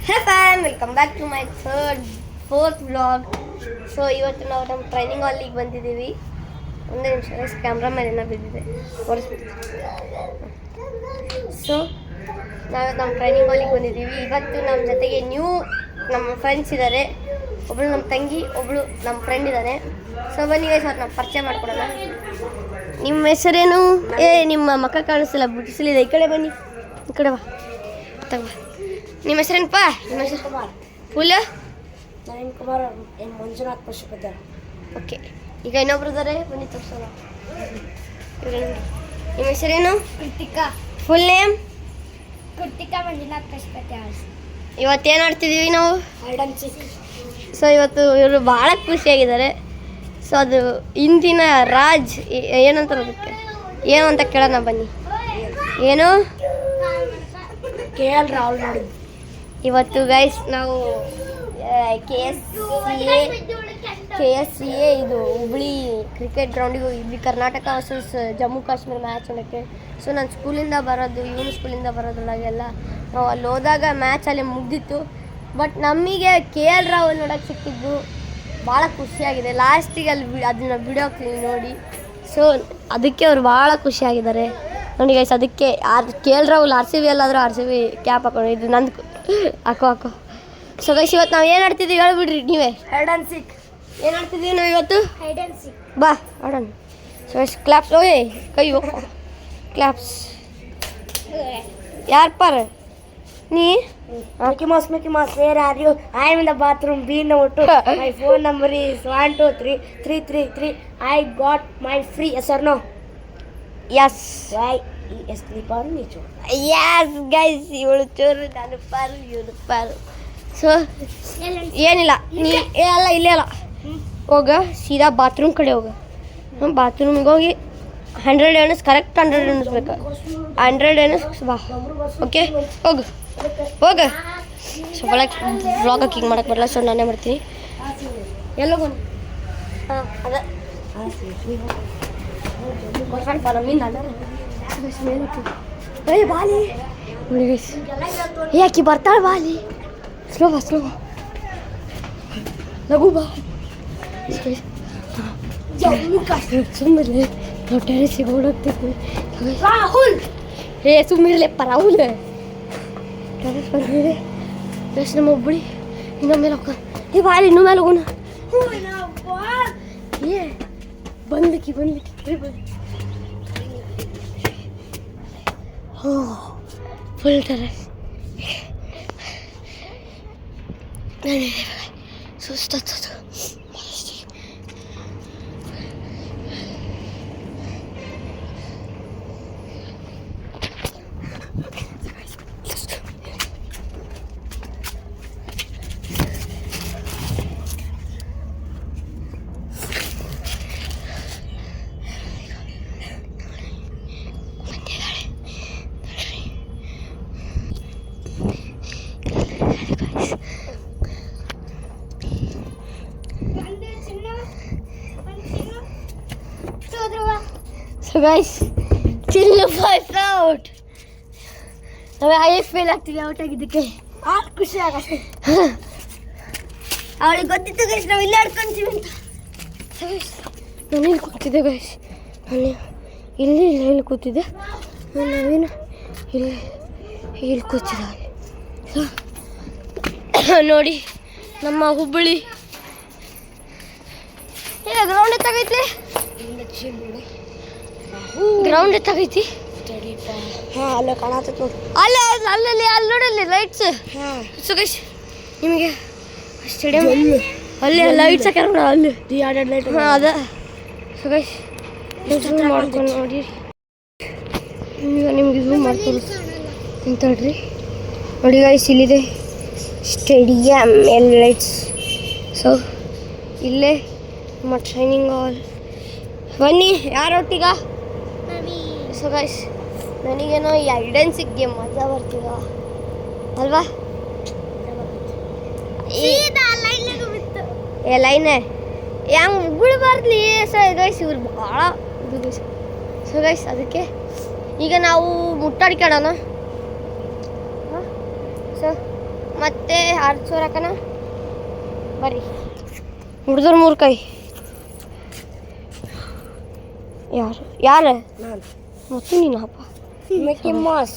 Hey fan welcome back to my fourth vlog. So ಇವತ್ತು ನಾವು ನಮ್ಮ ಟ್ರೈನಿಂಗ್ ಹಾಲಿಗೆ ಬಂದಿದ್ದೀವಿ. ಒಂದೇ ನಿಮಿಷ ಕ್ಯಾಮ್ರಾ ಮೇಲೆ ಏನೋ ಬಿದ್ದಿದೆ ಸೊ ನಾವು ನಮ್ಮ ಟ್ರೈನಿಂಗ್ ಹಾಲಿಗೆ ಬಂದಿದ್ದೀವಿ. ಇವತ್ತು ನಮ್ಮ ಜೊತೆಗೆ ನಮ್ಮ ಫ್ರೆಂಡ್ಸ್ ಇದ್ದಾರೆ. ಒಬ್ಬಳು ನಮ್ಮ ತಂಗಿ, ಒಬ್ಬಳು ನಮ್ಮ ಫ್ರೆಂಡ್ ಇದ್ದಾರೆ. ಸೊ ಬನ್ನಿ ಗೈಸ್, ಅವ್ರು ನಾವು ಪರಿಚಯ ಮಾಡ್ಕೊಡೋಣ. ನಿಮ್ಮ ಹೆಸರೇನು? ನಿಮ್ಮ ಮಕ್ಕ ಕಾಣಿಸ್ತಿಲ್ಲ, ಬಿಡಿಸಲಿದೆ. ಈ ಕಡೆ ಬನ್ನಿ, ಈ ಕಡೆ ಬಾ, ತಗೋ. ನಿಮ್ಮ ಹೆಸರೇನಪ್ಪ? ನಿಮ್ಮ ಹೆಸರು ಕುಮಾರ್. ಫುಲ್ ನವೀನ್ ಕುಮಾರ್ ಮಂಜುನಾಥ್ ಪಶುಪತಿಯವರು. ಓಕೆ. ಈಗ ಇನ್ನೊಬ್ರು ಇದ್ದಾರೆ, ಬನ್ನಿ ತೋರಿಸೋಣ. ನಿಮ್ಮ ಹೆಸರೇನು? ಕೃತಿಕಾ. Full name? ಕೃತಿಕಾ ಮಂಜುನಾಥ್ ಪಶುಪತಿಯವರು. ಇವತ್ತೇನು ಆಡ್ತಿದ್ದೀವಿ ನಾವು? Hide and seek. ಸೊ ಇವತ್ತು ಇವರು ಭಾಳ ಖುಷಿಯಾಗಿದ್ದಾರೆ. ಸೊ ಅದು ಇಂದಿನ ರಾಜ್ ಏನಂತಾರೆ, ಅದಕ್ಕೆ ಏನು ಅಂತ ಕೇಳೋಣ ಬನ್ನಿ. ಏನು? KL ರಾಹುಲ್ ನೋಡಿದ್ದು. ಇವತ್ತು ಗೈಸ್ ನಾವು KSCA ಇದು ಹುಬ್ಳಿ ಕ್ರಿಕೆಟ್ ಗ್ರೌಂಡಿಗೆ ಹೋಗಿದ್ವಿ, ಕರ್ನಾಟಕ ವರ್ಸಸ್ ಜಮ್ಮು ಕಾಶ್ಮೀರ ಮ್ಯಾಚ್ ನೋಡೋಕ್ಕೆ. ಸೊ ನಾನು ಸ್ಕೂಲಿಂದ ಬರೋದು, ಇವನು ಸ್ಕೂಲಿಂದ ಬರೋದ್ರೊಳಗೆಲ್ಲ ನಾವು ಅಲ್ಲಿ ಹೋದಾಗ ಮ್ಯಾಚ್ ಅಲ್ಲಿ ಮುಗ್ದಿತ್ತು. ಬಟ್ ನಮಗೆ KL ರಾಹುಲ್ ನೋಡೋಕ್ಕೆ ಸಿಕ್ಕಿದ್ದು ಭಾಳ ಖುಷಿಯಾಗಿದೆ. ಲಾಸ್ಟಿಗೆ ಅಲ್ಲಿ ಅದನ್ನ ಬಿಡೋ ನೋಡಿ. ಸೊ ಅದಕ್ಕೆ ಅವ್ರು ಭಾಳ ಖುಷಿಯಾಗಿದ್ದಾರೆ ನೋಡಿ ಗೈಸ್. ಅದಕ್ಕೆ KL ರಾಹುಲ್ RCB ಎಲ್ಲಾದರೂ RCB ಕ್ಯಾಪ್ ಹಾಕೊಂಡು, ಇದು ನಂದು ಹಾಕೋ. ಸೊ ಗೈಸ್ ಇವತ್ತು ನಾವು ಏನು ಆಡ್ತಿದ್ದೀವಿ ಹೇಳ್ಬಿಡ್ರಿ ನೀವೇ. Hide and seek. ಏನು ಆಡ್ತಿದ್ದೀವಿ ನಾವು ಇವತ್ತು? Hide and seek. ಬಾ ಆಡೋಣ. So guys claps. ಓಯ್ ಕೈ ಹೋಗೋ, ಕ್ಲಾಪ್ಸ್. ಯಾರು ಪಾರ ನೀ? Mickey Mouse, where are you? I am in the bathroom, be note. My phone number is 1233333. I got my free. Yes or no? Yes Why? Sleep on me, Joe. Yes guys, ಇವಳು ಚೋರು, ನಾನು ಪಾರು, ಇವಳು ಪಾರು. So ಏನಿಲ್ಲ, ನೀ ಅಲ್ಲ ಇಲ್ಲೇ ಅಲ್ಲ, ಹೋಗ ಸೀದಾ ಬಾತ್ರೂಮ್ ಕಡೆ ಹೋಗ. ಬಾತ್ರೂಮಿಗೆ ಹೋಗಿ 100 ಎಣಸ್, ಕರೆಕ್ಟ್ 100 ಎಣಿಸ್ಬೇಕು. 100 ಎಣಸ್ ಬಾ. ಓಕೆ ಹೋಗು. ಸೊ ಒಳಗೆ ವ್ಲಾಗ್ ಹಾಕಿಂಗ್ ಮಾಡಕ್ಕೆ ಬರಲ್ಲ, ಸೊ ನಾನೇ ಮಾಡ್ತೀನಿ. ಎಲ್ಲೋಗ? ಹಾಂ ಅದ ಬಾಲಿ ಯಾಕೆ ಬರ್ತಾಳೆ ಬಾಲಿ. ಸ್ಲೋ ಲಘು ಬಾ. ಸುಮ್ಮನೆ ನಾವು ಟೆರೆಸಿಗೆ ಓಡೋಗ್ತಿದ್ವಿ. ರಾಹುಲ್ ಸುಮ್ಮಿರ್ಲೆಪ್ಪ, ರಾಹುಲ್ ಟೆರೆಸ್ ಬಂದಿದೆ. ಎಷ್ಟು ನಮ್ಮ ಒಬ್ಬಳಿ ಇನ್ನೊಂದು ಮೇಲೆ ಹೋಗ. ಬಾಲಿ ಇನ್ನೂ ಮೇಲೆ ಹೋಗೋಣ. ಬಂದ್ಲಿಕ್ಕಿ ಫುಲ್ ಟೆರೆಸ್. ಸುಸ್ತು. So guys, ಚಿಲ್ಲು fight out. ನಾವು IFL ಆಗ್ತೀವಿ ಔಟ್ ಆಗಿದ್ದಕ್ಕೆ ಖುಷಿ ಆಗತ್ತೆ. ಅವಳಿಗೆ ಗೊತ್ತಿತ್ತು ಗೈಸ್ ನಾವು ಇಲ್ಲೇ ಆಡ್ಕೊಂತೀವಿ ಅಂತ. ನಾನು ಇಲ್ಲಿ ಕೂತಿದ್ದೆ ಗೈಸ್, ನಾನು ಇಲ್ಲಿ ಕೂತಿದ್ದೆ. ನಾವೇನು ಇಲ್ಲಿ ಕೂತಿದ್ದ ನೋಡಿ ನಮ್ಮ ಹುಬ್ಬಳ್ಳಿ. ಗ್ರೌಂಡ್ ಎತ್ತಾಗೈತಿ, ಗ್ರೌಂಡ್ ಎತ್ತಾಗೈತಿ. ಹಾಂ ಅಲ್ಲ ಕಾಣತ್ತೈತೆ ನೋಡಿ, ಅಲ್ಲಿ ನೋಡಲ್ಲಿ ಲೈಟ್ಸ್. ಸೊ ಗೈಸ್ ನಿಮಗೆ ಸ್ಟೇಡಿಯಂ ಅಲ್ಲಿ ಲೈಟ್ಸ್ ಹಾಕ್ಯಾರ ನೋಡಿ, ಅಲ್ಲಿ ಎರಡು ಲೈಟ್. ಹಾಂ ಅದ. ಸೊ ಗೈಸ್ ಝೂಮ್ ಮಾಡ್ಕೊಂಡು ನೋಡಿ, ಈಗ ನಿಮ್ಗೆ ಝೂಮ್ ಮಾಡ್ಕೊಂಡು ನಿಂತಾಡ್ರಿ ನೋಡಿ ಗೈಸ್. ಇಲ್ಲಿದೆ ಸ್ಟೇಡಿಯಂ, ಎಲ್ಲಿ ಲೈಟ್ಸ್. ಸೊ ಇಲ್ಲೇ ನಮ್ಮ ಟ್ರೈನಿಂಗ್ ಹಾಲ್. ಬನ್ನಿ ಯಾರೊಟ್ಟಿಗ. ಸೊ ಗೈಸ್ ನನಗೇನೋ ಈ ಹೈಡ್ ಅಂಡ್ ಸೀಕ್ ಗೇಮ್ ಮಜಾ ಬರ್ತೀವ ಅಲ್ವಾ? ಲೈನೇ ಹೆಂಗೆ ಬಿಡಬಾರ್ದು. ಸೊ ಗೈಸ್ ಇವ್ರು ಭಾಳ ಇದು. ಸೊ ಗೈಸ್ ಅದಕ್ಕೆ ಈಗ ನಾವು ಮುಟ್ಟಾಡ್ಕೊಳ್ಳೋಣ. ಸೊ ಮತ್ತೆ 600 ಹಾಕನ ಬರ್ರಿ ಹುಡ್ದರ್ 3 ಕೈ ಯಾರು ನಾನು ಮತ್ತೆ ನೀನಪ್ಪ Mickey Mouse,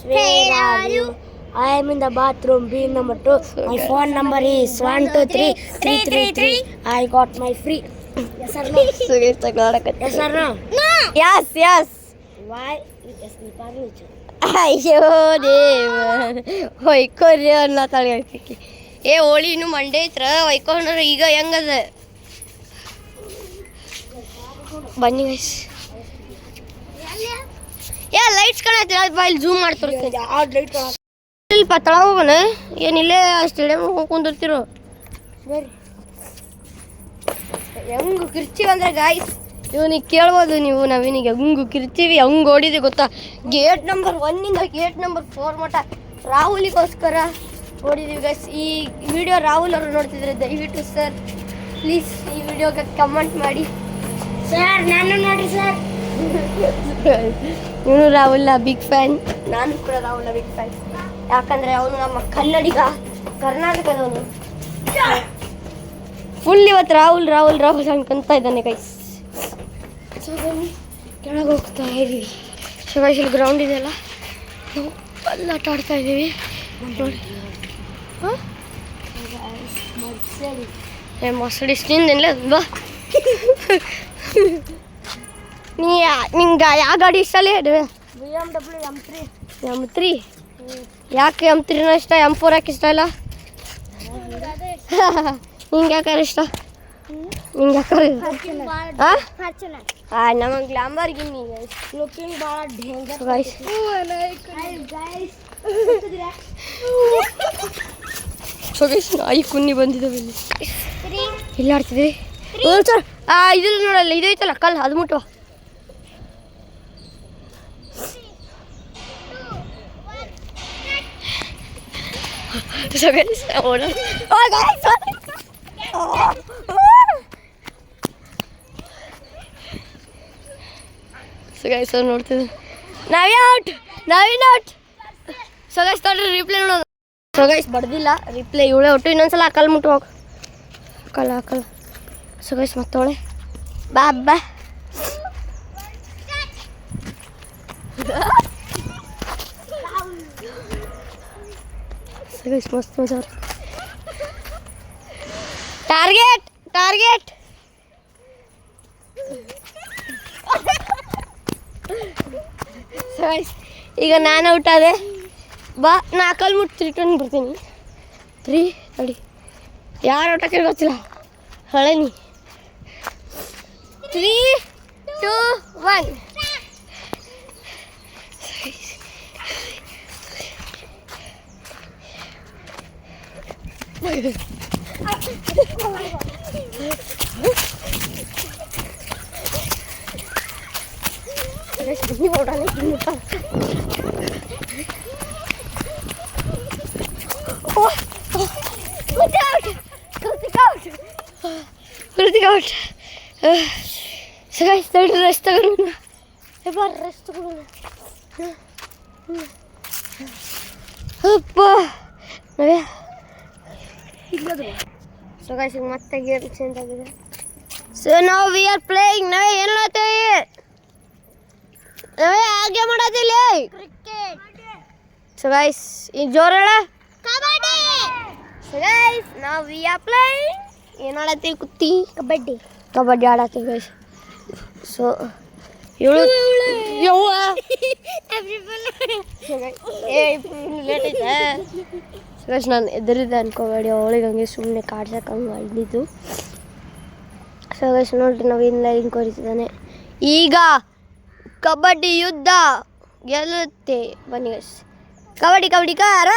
where are you? I am in the bathroom, bin number 2. My phone number is 123333. I got my free. Yes or no? Yes or no? Yes Why? Yes, you can't. ಅಯ್ಯೋ ದೇವ ಹೊಯ್ಕೋರಿ ಅನ್ನೋ ತಳಿ ಏ ಹೋಳಿ ಇನ್ನು ಮಂಡೆ ಐತ್ರ ಹೊಯ್ಕೊಂಡ್ರೆ ಈಗ ಹೆಂಗದ ಬನ್ನಿ ಗೈಸ್ ಲೈಟ್ಸ್ ಕಾಣತ್ತೀರ ಇಲ್ಲಿ ಝೂಮ್ ಮಾಡಿ ತೋರಿಸ್ತೀನಿ ಯಾವ್ದು ಲೈಟ್ ಸ್ವಲ್ಪ ತಳ ಹೋಗೋಣ ಏನಿಲ್ಲೇ ಸ್ಟೇಡಿಯಮ್ ಕುಂದಿರ್ತಿರೋ ಹೆಂಗು ಕಿರ್ಚಿವಿ ಅಂದ್ರೆ ಗಾಯ್ಸ್ ಇವನಿಗೆ ಕೇಳ್ಬೋದು ನೀವು ನವೀನಿಗೆ ಹೆಂಗು ಕಿರ್ಚಿವಿ ಹೆಂಗೆ ಓಡಿದೆ ಗೊತ್ತಾ ಗೇಟ್ ನಂಬರ್ 1 ಗೇಟ್ ನಂಬರ್ 4 ಮಟ್ಟ ರಾಹುಲಿಗೋಸ್ಕರ ಓಡಿದೀವಿ ಗೈಸ್ ಈ ವಿಡಿಯೋ ರಾಹುಲ್ ಅವರು ನೋಡ್ತಿದ್ರೆ ದಯವಿಟ್ಟು ಸರ್ ಪ್ಲೀಸ್ ಈ ವಿಡಿಯೋಗೆ ಕಮೆಂಟ್ ಮಾಡಿ ಸರ್ ನಾನು ನೋಡಿ ಸರ್ ಇವನು ರಾಹುಲ್ನ ಬಿಗ್ ಫ್ಯಾನ್ ನಾನು ಕೂಡ ರಾಹುಲ್ನ ಬಿಗ್ ಫ್ಯಾನ್ ಯಾಕಂದರೆ ಅವನು ನಮ್ಮ ಕನ್ನಡಿಗ ಕರ್ನಾಟಕದವನು ಫುಲ್ ಇವತ್ತು ರಾಹುಲ್ ರಾಹುಲ್ ರಾಹುಲ್ ಅನ್ಕೊಂತ ಇದ್ದಾನೆ ಗೈಸ್ ಸೊ ಬನ್ನಿ ಕೆಳಗೆ ಹೋಗ್ತಾ ಇದ್ದೀವಿ ಸೊ ಗೈಸ್ ಇಲ್ಲಿ ಗ್ರೌಂಡ್ ಇದೆಯಲ್ಲ ನಾವು ಅಲ್ಲಿ ಆಟ ಆಡ್ತಾ ಇದ್ದೀವಿ ನೋಡಿ ಹಾಂ ಮರ್ಸಿಡಿಸ್ ನಿಂದೇನಿಲ್ಲ ಬಾ ನಿಂಗೆ ಯಾವ ಗಾಡಿ ಇಷ್ಟ ಅಲ್ಲೇ BMW M3 M3 ಯಾಕೆ M3ನ ಇಷ್ಟ M4 ಯಾಕೆ ಇಷ್ಟ ಇಲ್ಲ ನಿಂಗೆ ಯಾಕಾರ ಇಷ್ಟ ನಿಂಗೆ ಯಾಕಾರ ಹಾಂ ನಮಗೆ ಗ್ಲಾಂಬರ್ಗಿನಿ ಲುಕಿಂಗ್ ಭಾಳ ಡೇಂಜರ್ ಗೈಸ್ ಸೊ ಗೈಸ್ ನಾಯಿ ಕುನ್ನಿ ಬಂದಿದ್ದಾವೆ ಇಲ್ಲಿ ಆಡ್ತಿದ್ದೀವಿ ಸರ್ ಇದಿಲ್ಲ ನೋಡಲ್ಲ ಇದೈತಲ್ಲ ಕಲ್ ಅದು ಮುಟ್ಟುವ ಸೊ ಗೈಸ್ ಸೊ ಗೈಸ್ ನೋಡ್ತಿದ್ದೆ ನಾವಿನ್ ಔಟ್ ಸೊ ಗೈಸ್ ತೊಡ್ರಿ ರಿಪ್ಲೈ ನೋಡೋದು ಸೊ ಗೈಸ್ ಬಡ್ದಿಲ್ಲ ರಿಪ್ಲೈ ಇವಳೆ ಒಟ್ಟು ಇನ್ನೊಂದ್ಸಲ ಕಲ್ ಮುಟ್ಟು ಹೋಗಿ ಹಾಕಲ್ಲ ಸೊ ಗೈಸ್ ಮತ್ತವಳೆ ಬಾ ಬಾ ಸೊ ಗೈಸ್ ಮಸ್ತ್ ಮಜಾ ಟಾರ್ಗೆಟ್ ಸೊ ಗೈಸ್ ಈಗ ನಾನು ಔಟ್ ಆದೆ ಬಾ ನಾ ಕಲ್ ಮುಟ್ಟು ರಿಟರ್ನ್ ಬರ್ತೀನಿ 3 ನೋಡಿ ಯಾರು ಔಟ್ ಹಾಕಿರೋ ಗೊತ್ತಿಲ್ಲ ಹಳನಿ 3 2 1 Kritik out. So guys, rest ತಗೊಳ್ಳೋಣ ರೆಸ್ಟ್ ತಗೊಳ್ಳೋಣ ಅಪ್ಪ ಸೊ ಗೈಸ್ ಈಗ ಮತ್ತೆ ಗೇಮ್ ಚೇಂಜ್ ಆಗಿದೆ ಸೊ ನಾವು ವಿ ಆರ್ ಪ್ಲೇಯಿಂಗ್ ನಾವೇ ಏನು ಮಾಡ್ತೇವೆ ನಾವೇ ಹಾಗೆ ಮಾಡೋದಿಲ್ಲ ಕ್ರಿಕೆಟ್ ಸೊ ಗೈಸ್ ಈ ಜೋರ ಕಬಡ್ಡಿ ಸೊ ಗೈಸ್ ನಾವು ವಿ ಆರ್ ಪ್ಲೇಯಿಂಗ್ ಏನು ಆಡತ್ತೀವಿ ಕುತ್ತಿ ಕಬಡ್ಡಿ ಆಡತ್ತೀವಿ ಗೈಸ್ ಸೊ ಇವಳು ಯವ್ವ ಲೇಟ್ ಐತೆ ಗೈಸ್ ನಾನು ಎದುರಿದ್ದೆ ಅನ್ಕೋಬೇಡಿ ಅವಳಿಗೆ ಹಂಗೆ ಸುಮ್ಮನೆ ಕಾಡ್ಸಕ್ಕೆ ಹಂಗೆ ಮಾಡಿದ್ದು ಸೊ ಗೈಸ್ ನೋಡ್ರಿ ನಾವು ಇನ್ನು ಹಿಂಗೆ ಕೊರಿತಿದ್ದಾನೆ ಈಗ ಕಬಡ್ಡಿ ಯುದ್ಧ ಗೆಲ್ಲುತ್ತೆ ಬನ್ನಿ ಗೈಸ್ ಕಬಡ್ಡಿ ಕಾರ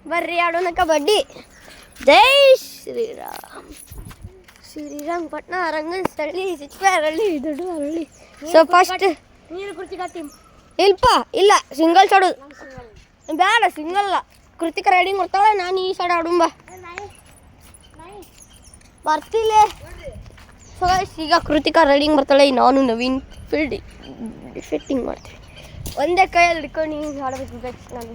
ಬರ್ರಿ ಆಡೋಣ ಕಬಡ್ಡಿ ಜೈ ಶ್ರೀರಾಮ್ ಪಟ್ನ ರಂಗನಸ್ಥಳಿ ಚಿಕ್ಕಹಳ್ಳಿ ದೊಡ್ಡಹಳ್ಳಿ ಸೊ ಫಸ್ಟ್ ನೀನು ಕೃತಿಕ ಇಲ್ಲ ಸಿಂಗಲ್ಸ್ ಆಡೋದು ಬೇಡ ಸಿಂಗಲ್ ಕೃತಿಕ ರೈಡಿಂಗ್ ಕೊಡ್ತಾಳೆ ನಾನು ಈ ಸೈಡ್ ಆಡುಂಬ ಬರ್ತಿಲ್ಲ ಸೊ ಈಗ ಕೃತಿಕ ರೈಡಿಂಗ್ ಬರ್ತಾಳೆ ನಾನು ನವೀನ್ ಫಿಟ್ಟಿಂಗ್ ಮಾಡ್ತೀವಿ ಒಂದೇ ಕೈಯಲ್ಲಿ ಹಿಡ್ಕೊಂಡು ಹಿಂಗೆ ಆಡಬೇಕು ಗೈಸ್ ನಾನು